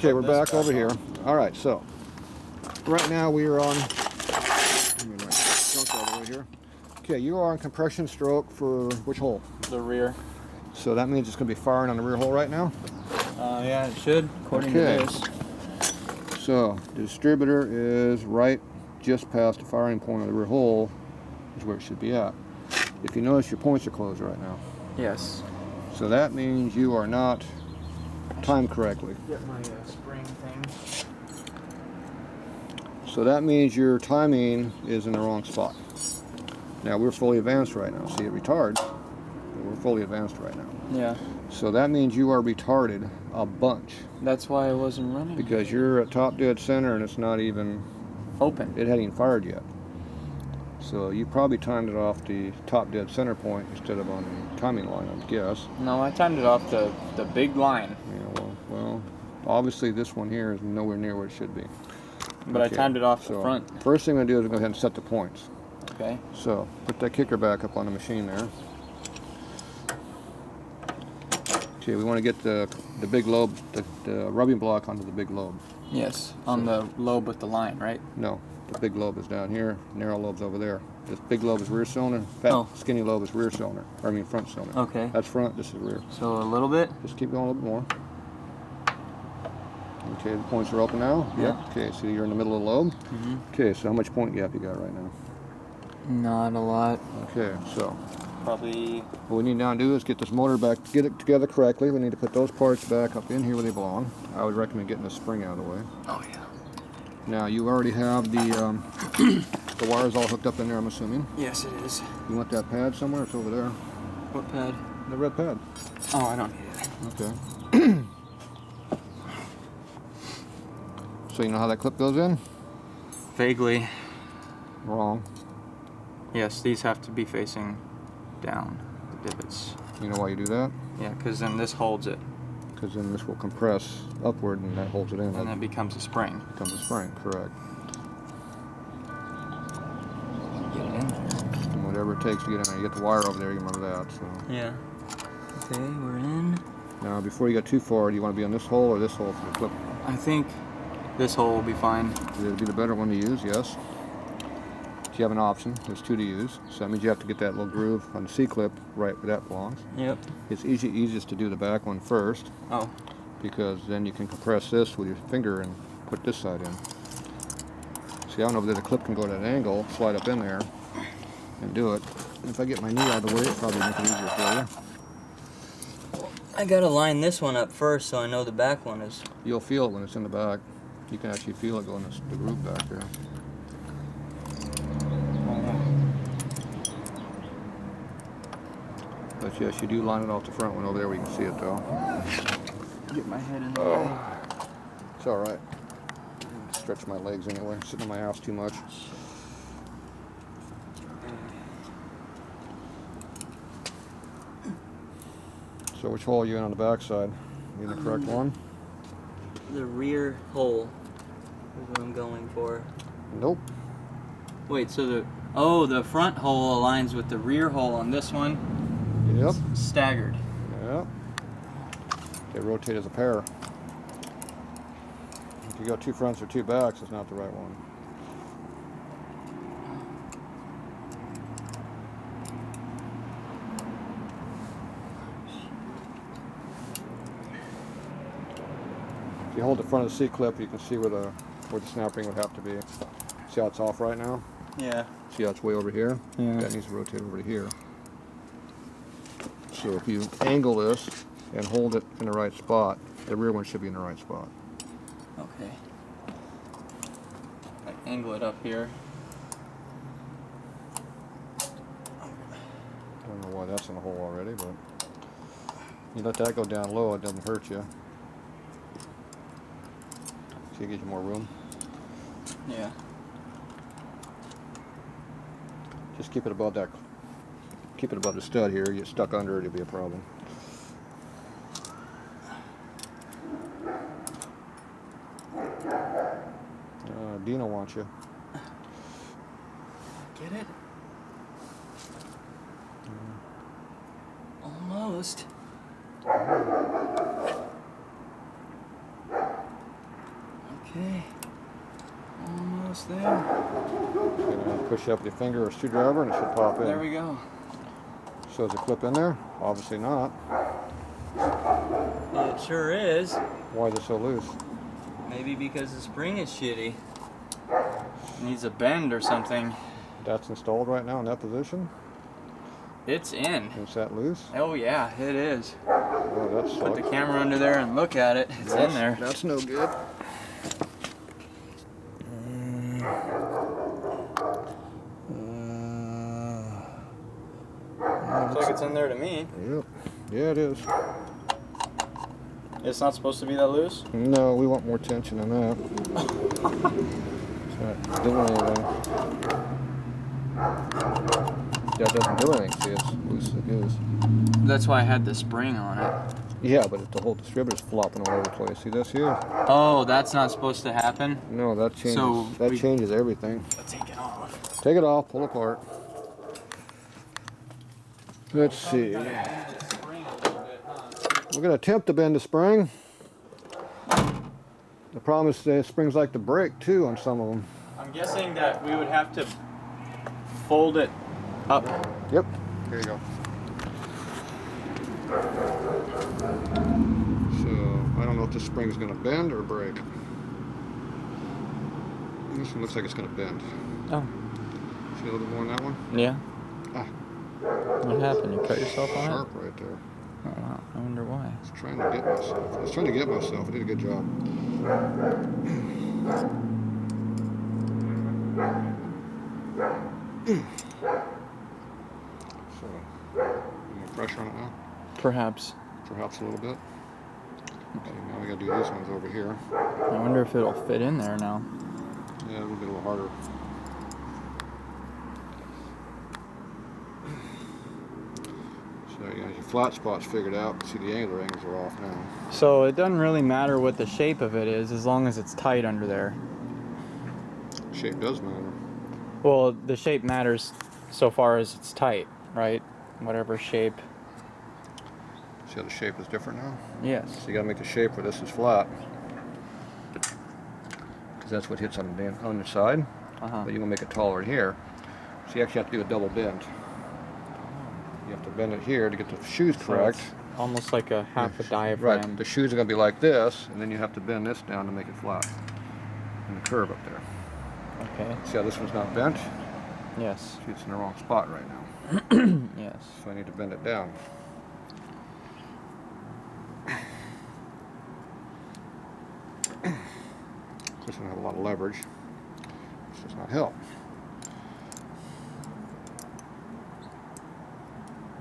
Okay, we're back over here. All right, so right now we are on. Let me jump all the way here. Okay, you are on compression stroke for which hole? The rear. So that means it's going to be firing on the rear hole right now? Yeah, it should, according to this. So the distributor is right just past the firing point of the rear hole, is where it should be at. If you notice, your points are closed right now. Yes. So that means you are not timed correctly. Get my spring thing. So that means your timing is in the wrong spot. Now we're fully advanced right now. See, it retards, but we're fully advanced right now. Yeah. So that means you are retarded a bunch. That's why it wasn't running. Because you're at top dead center and it's not even open. It hadn't even fired yet. So you probably timed it off the top dead center point instead of on the timing line, I guess. No, I timed it off the big line. Yeah, well, obviously this one here is nowhere near where it should be. But okay. I timed it off the front. First thing I'm going to do is go ahead and set the points. Okay. So put that kicker back up on the machine there. Okay, we want to get the big lobe, the rubbing block onto the big lobe. Yes, on the lobe with the line, right? No, the big lobe is down here, narrow lobe's over there. This big lobe is rear cylinder, fat skinny lobe is rear cylinder, front cylinder. Okay. That's front, this is rear. So a little bit? Just keep going a little bit more. Okay, the points are open now? Yeah. Yep. Okay, so you're in the middle of the lobe? Mm-hmm. Okay, so how much point gap you got right now? Not a lot. Okay, so probably what we need now to do is get this motor back, get it together correctly. We need to put those parts back up in here where they belong. I would recommend getting the spring out of the way. Oh yeah. Now you already have the the wires all hooked up in there, I'm assuming. Yes, it is. You want that pad somewhere? It's over there. What pad? The red pad. Oh, I don't need it. Okay. So you know how that clip goes in? Vaguely. Wrong. Yes, these have to be facing down, the divots. You know why you do that? Yeah, because then this holds it. Because then this will compress upward and that holds it in. And then it becomes a spring. Becomes a spring, correct. Get it in there. And whatever it takes to get in there. You get the wire over there, you remember that. So. Yeah. Okay, we're in. Now, before you get too far, do you want to be on this hole or this hole for the clip? I think this hole will be fine. It'll be the better one to use, yes. You have an option. There's two to use. So that means you have to get that little groove on the C-clip right where that belongs. Yep. It's easiest to do the back one first. Oh. Because then you can compress this with your finger and put this side in. See, I don't know whether the clip can go to that angle, slide up in there, and do it. And if I get my knee out of the way, it'll probably make it easier for you. I gotta line this one up first so I know the back one is... You'll feel it when it's in the back. You can actually feel it going in the groove back there. But yes, you do line it off the front one over there where you can see it though. Get my head in the way. It's alright. Stretch my legs anyway. Sitting on my ass too much. So which hole are you in on the back side? You in the correct one? The rear hole is what I'm going for. Nope. Wait, so the front hole aligns with the rear hole on this one? Yep. It's staggered. Yep. They rotate as a pair. If you got two fronts or two backs, it's not the right one. If you hold the front of the C-clip, you can see where the snap ring would have to be. See how it's off right now? Yeah. See how it's way over here? Yeah. That needs to rotate over to here. So if you angle this and hold it in the right spot, the rear one should be in the right spot. Okay. I angle it up here. I don't know why that's in the hole already, but you let that go down low, it doesn't hurt you. See, it gives you more room. Yeah. Just keep it above that. Keep it above the stud here. You get stuck under it, it'll be a problem. Dina wants you. Get it? Almost. Okay. Almost there. You're gonna push it up with your finger or screwdriver and it should pop in. There we go. So is the clip in there? Obviously not. It sure is. Why is it so loose? Maybe because the spring is shitty. Needs a bend or something. That's installed right now in that position? It's in. Is that loose? Oh yeah, it is. Oh, that Put sucks. the camera under there and look at it. It's in there. That's no good. Looks like it's in there to me. Yep. Yeah, it is. It's not supposed to be that loose? No, we want more tension than that. It's not doing anything. That doesn't do anything. See, it's loose as it is. That's why I had the spring on it. Yeah, but the whole distributor's flopping all over the place. See this here? Oh, that's not supposed to happen? No, that changes. So that changes everything. Let's take it off. Take it off. Pull apart. Let's see. We're gonna attempt to bend the spring. The problem is the springs like to break too on some of them. I'm guessing that we would have to fold it up. Yep. Here you go. So I don't know if this spring's gonna bend or break. This one looks like it's gonna bend. Oh. See a little bit more on that one? Yeah. Ah. What happened? You cut yourself on Sharp right there. it? Oh, wow. I wonder why. I was trying to get myself. I did a good job. So, more pressure on it now? Perhaps. Perhaps a little bit. Okay, now we gotta do these ones over here. I wonder if it'll fit in there now. Yeah, it'll be a little harder. So yeah, your flat spot's figured out. See, the angular angles are off now. So it doesn't really matter what the shape of it is as long as it's tight under there. Shape does matter. Well, the shape matters so far as it's tight, right? Whatever shape. See how the shape is different now? Yes. So you gotta make the shape where this is flat. Because that's what hits on the side. Uh-huh. But you want to make it taller in here. So you actually have to do a double bend. You have to bend it here to get the shoes correct. So it's almost like a half a diaphragm. Right, the shoes are going to be like this, and then you have to bend this down to make it flat. And the curve up there. Okay. See how this one's not bent? Yes. See, it's in the wrong spot right now. Yes. So I need to bend it down. This one has a lot of leverage. This does not help.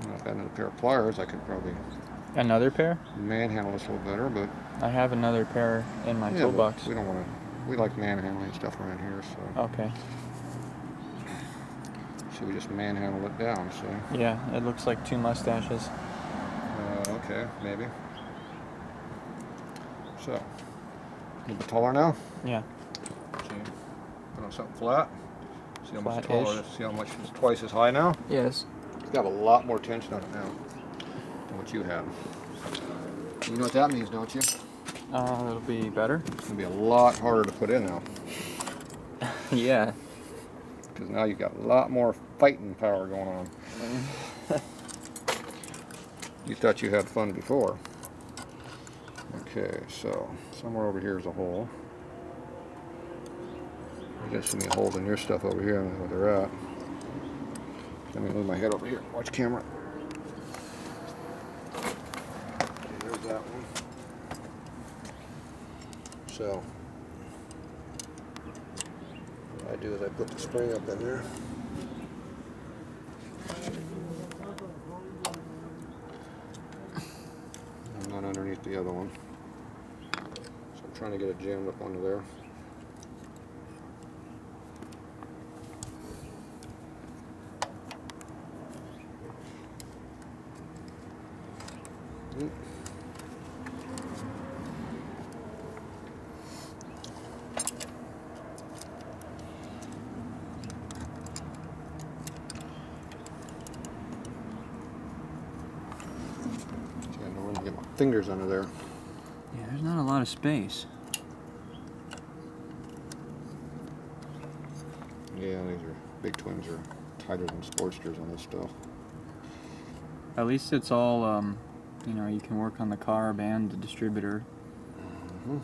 Now, if I had another pair of pliers, I could probably Another pair? manhandle this a little better, but I have another pair in my yeah, toolbox. we don't want to. We like manhandling stuff around here, so. Okay. So we just manhandle it down, so. Yeah, it looks like two mustaches. Okay, maybe. So, a little bit taller now. Yeah. See, put on something flat. See how much Flat-ish. taller it is. See how much it's twice as high now. Yes. You have a lot more tension on it now than what you had. You know what that means, don't you? It'll be better. It's gonna be a lot harder to put in now Yeah. because now you've got a lot more fighting power going on. You thought you had fun before. Okay, so somewhere over here is a hole. You got some holes in your stuff over here. I don't know where they're at. Let me move my head over here. Watch camera. Okay, there's that one. So what I do is I put the spring up in there. And not underneath the other one. So I'm trying to get it jammed up onto there. See, I know where to get my fingers under there. Yeah, there's not a lot of space. Yeah, these are big twins are tighter than Sportsters on this stuff. At least it's all, you know, you can work on the carb and the distributor. Mm-hmm.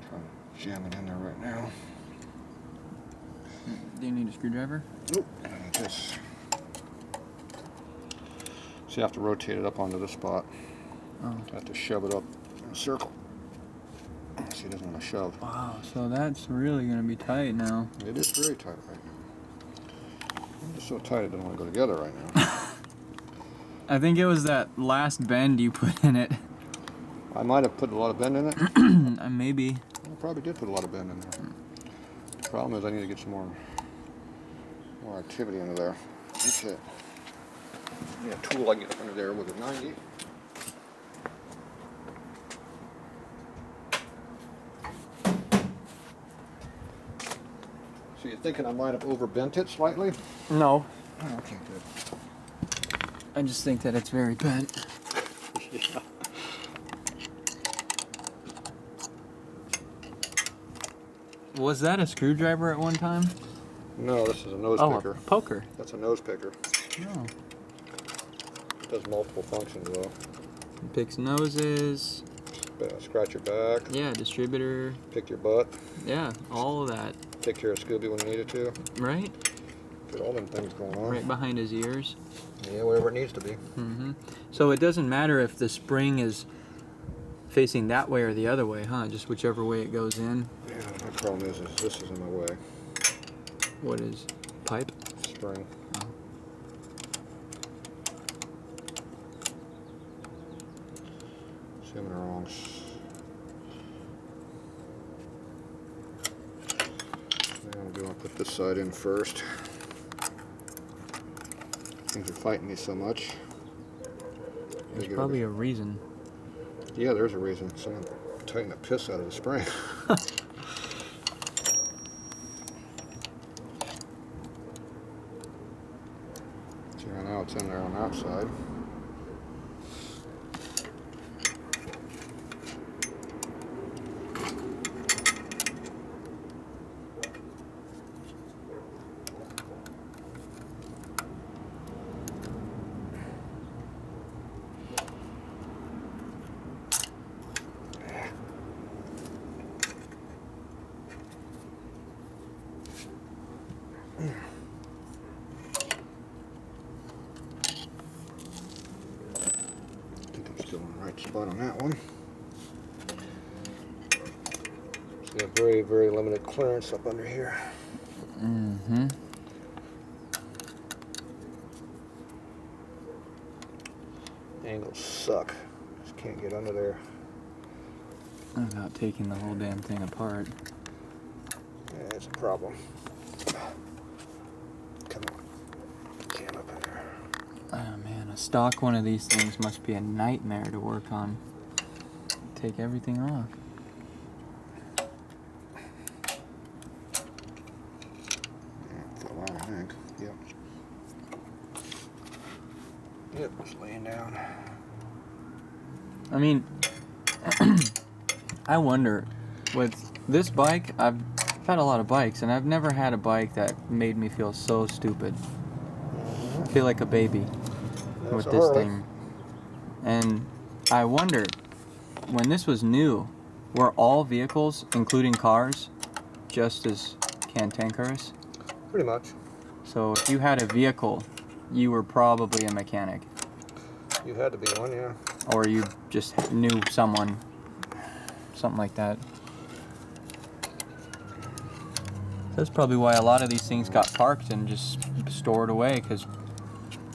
Trying to jam it in there right now. Do you need a screwdriver? Nope. This. So you have to rotate it up onto this spot. Oh. You have to shove it up in a circle. See, it doesn't want to shove. Wow, so that's really going to be tight now. It is very tight right now. It's so tight it doesn't want to go together right now. I think it was that last bend you put in it. I might have put a lot of bend in it. Maybe. I probably did put a lot of bend in there. The problem is I need to get some more activity into there. Okay. Yeah, a tool I can get up under there with a 90. So you're thinking I might have overbent it slightly? No. Oh, okay, good. I just think that it's very bent. Yeah. Was that a screwdriver at one time? No, this is a nose picker. A poker. That's a nose picker. Oh. It does multiple functions though. It picks noses. Scratch your back. Yeah, distributor. Pick your butt. Yeah, all of that. Take care of Scooby when you need it to. Right? Get all them things going on. Right behind his ears. Yeah, wherever it needs to be. Mm-hmm. So it doesn't matter if the spring is facing that way or the other way, huh? Just whichever way it goes in. Yeah, my problem is this is in my way. What is pipe? Spring. Oh. See, I'm in the wrong. I'm going to put this side in first. Things are fighting me so much. There's probably a reason. Yeah, there's a reason. Someone tightened the piss out of the spring. See, right now it's in there on that side. Spot on that one. So you have very, very limited clearance up under here. Mm-hmm. Angles suck. Just can't get under there. Without taking the whole damn thing apart. Yeah, it's a problem. Come on. Jam up in there. Oh man, a stock one of these things must be a nightmare to work on. Take everything off. Yeah, for a while, I think. Yep. Yep, just laying down. I mean, I wonder, with this bike, I've had a lot of bikes, and I've never had a bike that made me feel so stupid. I feel like a baby with this thing. And I wonder, when this was new, were all vehicles, including cars, just as cantankerous? Pretty much. So if you had a vehicle, you were probably a mechanic. You had to be one, yeah. Or you just knew someone, something like that. That's probably why a lot of these things got parked and just stored away, because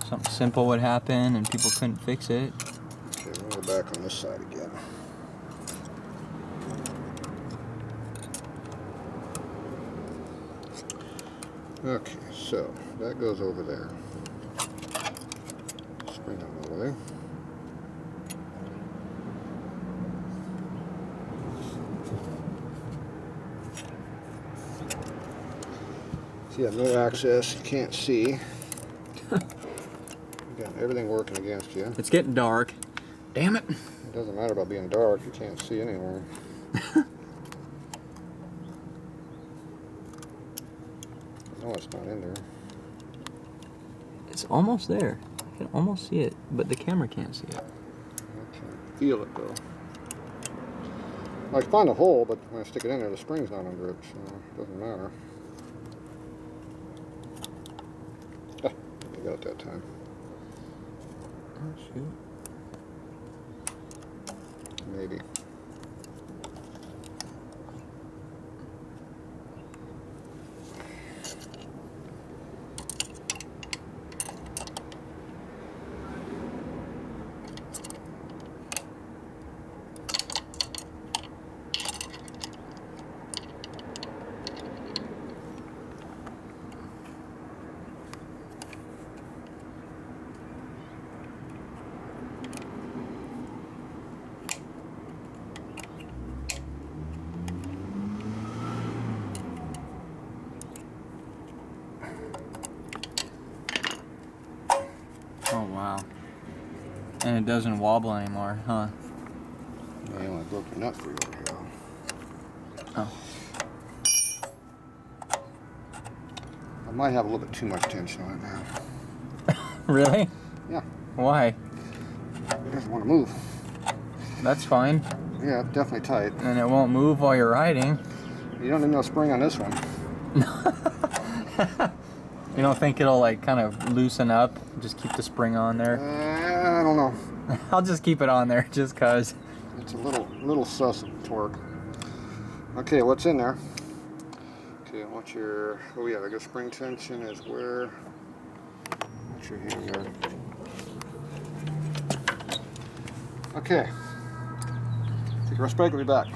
something simple would happen and people couldn't fix it. Okay, we'll go back on this side again. Okay, so that goes over there. Spring out of the way. So you have no access, you can't see. You got everything working against you. It's getting dark. Damn it. It doesn't matter about being dark, you can't see anywhere. No, it's not in there. It's almost there. I can almost see it, but the camera can't see it. I can't feel it though. I can find a hole, but when I stick it in there, the spring's not under it, so it doesn't matter. Ah, I got it that time. Oh, shoot. Maybe. Oh, wow. And it doesn't wobble anymore, huh? Yeah, I broke the nut for you over here. Oh. I might have a little bit too much tension on it now. Really? Yeah. Why? It doesn't want to move. That's fine. Yeah, it's definitely tight. And it won't move while you're riding. You don't need no spring on this one. You don't think it'll like kind of loosen up? Just keep the spring on there? I don't know. I'll just keep it on there just cause. It's a little sus of torque. Okay, what's in there? Okay, what's your, oh yeah, the spring tension is where, what's your hand there? Okay, take a rest break, we'll be back.